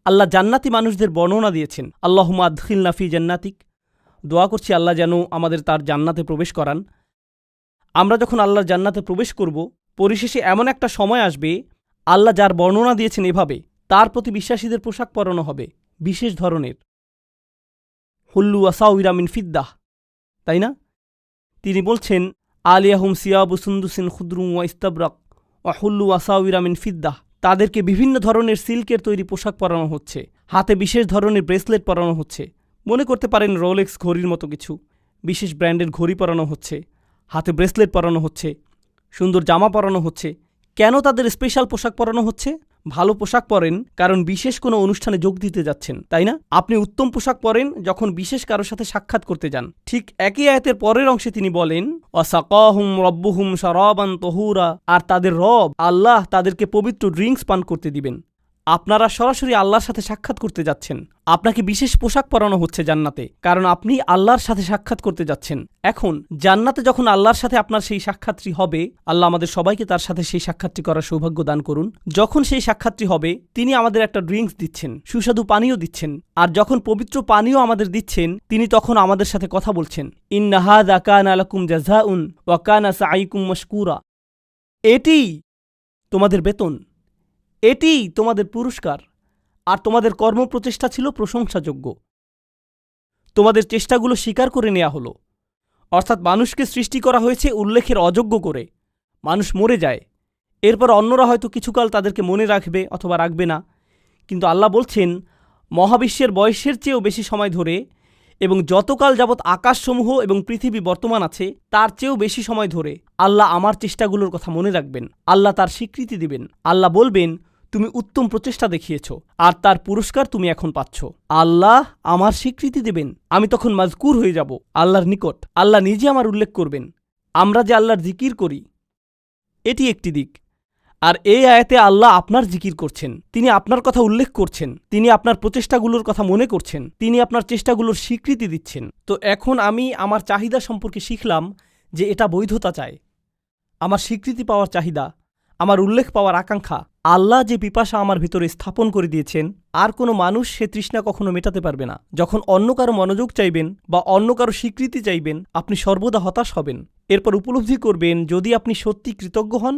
আল্লাহ জান্নাতি মানুষদের বর্ণনা দিয়েছেন, আল্লাহুম্মা আদখিলনা ফি জান্নাতিক। দোয়া করছি আল্লাহ যেন আমাদের তার জান্নাতে প্রবেশ করান। আমরা যখন আল্লাহর জান্নাতে প্রবেশ করব, পরিশেষে এমন একটা সময় আসবে আল্লাহ যার বর্ণনা দিয়েছেন এভাবে, তার প্রতি বিশ্বাসীদের পোশাক পরানো হবে বিশেষ ধরনের, হুল্লু আসাউইরা মিন ফিদ্দাহ, তাই না? তিনি বলছেন, আলিয়াহুম সিয়াবু সুন্দুসিন খুদরু ওয়া ইস্তাবরাক ওয়া হুল্লু আসাউইরা মিন ফিদ্দাহ। তাদেরকে বিভিন্ন ধরনের সিল্কের তৈরি পোশাক পরানো হচ্ছে, হাতে বিশেষ ধরনের ব্রেসলেট পরানো হচ্ছে, মনে করতে পারেন রোলেক্স ঘড়ির মতো কিছু, বিশেষ ব্র্যান্ডের ঘড়ি পরানো হচ্ছে, হাতে ব্রেসলেট পরানো হচ্ছে, সুন্দর জামা পরানো হচ্ছে। কেন তাদের স্পেশাল পোশাক পরানো হচ্ছে? ভালো পোশাক পরেন কারণ বিশেষ কোনো অনুষ্ঠানে যোগ দিতে যাচ্ছেন, তাই না? আপনি উত্তম পোশাক পরেন যখন বিশেষ কারোর সাথে সাক্ষাৎ করতে যান। ঠিক একই আয়াতের পরের অংশে তিনি বলেন, ওয়াসাকাহুম রব্বুহুম শারাবান তাহুরা, আর তাদের রব আল্লাহ তাদেরকে পবিত্র ড্রিঙ্কস পান করতে দিবেন। আপনারা সরাসরি আল্লাহর সাথে সাক্ষাৎ করতে যাচ্ছেন, আপনাকে বিশেষ পোশাক পরানো হচ্ছে জান্নাতে, কারণ আপনি আল্লাহর সাথে সাক্ষাৎ করতে যাচ্ছেন। এখন জান্নাতে যখন আল্লাহর সাথে আপনার সেই সাক্ষাৎটি হবে, আল্লাহ আমাদের সবাইকে তার সাথে সেই সাক্ষাৎটি করার সৌভাগ্য দান করুন। যখন সেই সাক্ষাৎটি হবে, তিনি আমাদের একটা ড্রিঙ্কস দিচ্ছেন, সুস্বাদু পানীয় দিচ্ছেন, আর যখন পবিত্র পানীয় আমাদের দিচ্ছেন, তিনি তখন আমাদের সাথে কথা বলছেন, ইন্না হাযা কানা লাকুম জাযাউন ওয়া কানা সাঈকুম মাশকুরা। এটিই তোমাদের বেতন, এটিই তোমাদের পুরস্কার, আর তোমাদের কর্মপ্রচেষ্টা ছিল প্রশংসাযোগ্য। তোমাদের চেষ্টাগুলো স্বীকার করে নেওয়া হলো। অর্থাৎ মানুষকে সৃষ্টি করা হয়েছে উল্লেখের অযোগ্য করে। মানুষ মরে যায়, এরপর অন্যরা হয়তো কিছুকাল তাদেরকে মনে রাখবে অথবা রাখবে না, কিন্তু আল্লাহ বলছেন মহাবিশ্বের বয়সের চেয়েও বেশি সময় ধরে এবং যতকাল যাবৎ আকাশসমূহ এবং পৃথিবী বর্তমান আছে তার চেয়েও বেশি সময় ধরে আল্লাহ আমার চেষ্টাগুলোর কথা মনে রাখবেন। আল্লাহ তার স্বীকৃতি দিবেন। আল্লাহ বলবেন, তুমি উত্তম প্রচেষ্টা দেখিয়েছ, আর তার পুরস্কার তুমি এখন পাচ্ছ। আল্লাহ আমার স্বীকৃতি দেবেন, আমি তখন মাজকুর হয়ে যাব আল্লাহর নিকট। আল্লাহ নিজে আমার উল্লেখ করবেন। আমরা যে আল্লাহর জিকির করি, এটি একটি দিক। আর এই আয়াতে আল্লাহ আপনার জিকির করছেন, তিনি আপনার কথা উল্লেখ করছেন, তিনি আপনার প্রচেষ্টাগুলোর কথা মনে করছেন, তিনি আপনার চেষ্টাগুলোর স্বীকৃতি দিচ্ছেন। তো এখন আমি আমার চাহিদা সম্পর্কে শিখলাম যে এটা বৈধতা চায়, আমার স্বীকৃতি পাওয়ার চাহিদা, আমার উল্লেখ পাওয়ার আকাঙ্ক্ষা। আল্লাহ যে পিপাসা আমার ভিতরে স্থাপন করে দিয়েছেন, আর কোনো মানুষ সে তৃষ্ণা কখনো মেটাতে পারবে না। যখন অন্য কারো মনোযোগ চাইবেন বা অন্য কারো স্বীকৃতি চাইবেন, আপনি সর্বদা হতাশ হবেন। এরপর উপলব্ধি করবেন, যদি আপনি সত্যি কৃতজ্ঞ হন,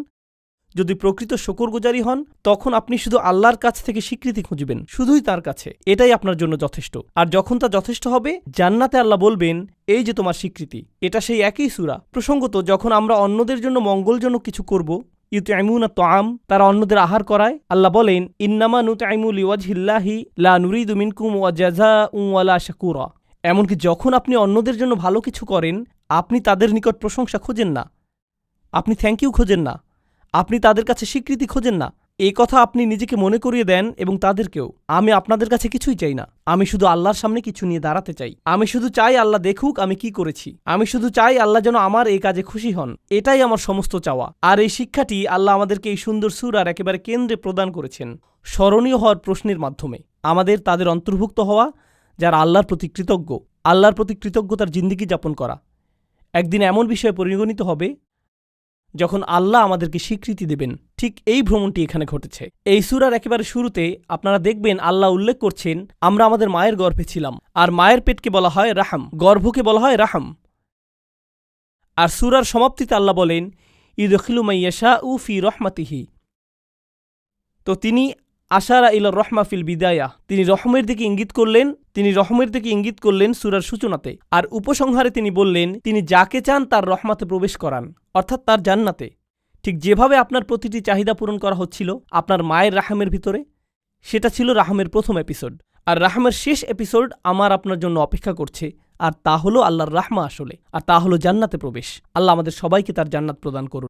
যদি প্রকৃত শুকরগুজারি হন, তখন আপনি শুধু আল্লাহর কাছ থেকে স্বীকৃতি খুঁজবেন, শুধুই তার কাছে। এটাই আপনার জন্য যথেষ্ট। আর যখন তা যথেষ্ট হবে, জান্নাতে আল্লাহ বলবেন, এই যে তোমার স্বীকৃতি। এটা সেই একই সূরা। প্রসঙ্গত, যখন আমরা অন্যদের জন্য মঙ্গলজনক কিছু করব, ইউতঈমুনা তাআম, তারা অন্যদের আহার করায়, আল্লাহ বলেন, ইন্নামা নুতঈমু লিওয়াজহিল্লাহি লা নুরিদু মিনকুম জাযাআন ওয়ালা শাকুরা। এমনকি যখন আপনি অন্যদের জন্য ভালো কিছু করেন, আপনি তাদের নিকট প্রশংসা খোঁজেন না, আপনি থ্যাংক ইউ খোঁজেন না, আপনি তাদের কাছে স্বীকৃতি খোঁজেন না। এই কথা আপনি নিজেকে মনে করিয়ে দেন এবং তাদেরকেও। আমি আপনাদের কাছে কিছুই চাই না, আমি শুধু আল্লাহর সামনে কিছু নিয়ে দাঁড়াতে চাই। আমি শুধু চাই আল্লাহ দেখুক আমি কি করেছি। আমি শুধু চাই আল্লাহ যেন আমার এই কাজে খুশি হন। এটাই আমার সমস্ত চাওয়া। আর এই শিক্ষাটি আল্লাহ আমাদেরকে এই সুন্দর সূরার একেবারে কেন্দ্রে প্রদান করেছেন, স্মরণীয় হওয়ার প্রশ্নের মাধ্যমে। আমাদের তাদের অন্তর্ভুক্ত হওয়া যারা আল্লাহর প্রতি কৃতজ্ঞ, আল্লাহর প্রতি কৃতজ্ঞতার জিন্দেগি যাপন করা। একদিন এমন বিষয়ে পরিগণিত হবে যখন আল্লাহ আমাদেরকে স্বীকৃতি দেবেন। ঠিক এই ভ্রমণটি এখানে ঘটেছে। এই সূরার একেবারে শুরুতে আপনারা দেখবেন আল্লাহ উল্লেখ করছেন, আমরা আমাদের মায়ের গর্ভে ছিলাম। আর মায়ের পেটকে বলা হয় রাহাম, গর্ভকে বলা হয় রাহাম। আর সূরার সমাপ্তিতে আল্লাহ বলেন, ইউদখিলু মান ইয়াশাউ ফি রাহমাতিহি। তো তিনি আশারা ইলা রহমা ফিল বিদায়া, তিনি রহমের দিকে ইঙ্গিত করলেন সূরার সূচনাতে। আর উপসংহারে তিনি বললেন, তিনি যাকে চান তার রহমাতে প্রবেশ করান, অর্থাৎ তার জান্নাতে। ঠিক যেভাবে আপনার প্রতিটি চাহিদা পূরণ করা হচ্ছিল আপনার মায়ের রাহামের ভিতরে, সেটা ছিল রাহামের প্রথম এপিসোড। আর রাহামের শেষ এপিসোড আমার আপনার জন্য অপেক্ষা করছে, আর তা হলো আল্লাহর রাহমা আসলে, আর তা হলো জান্নাতে প্রবেশ। আল্লাহ আমাদের সবাইকে তার জান্নাত প্রদান করুন।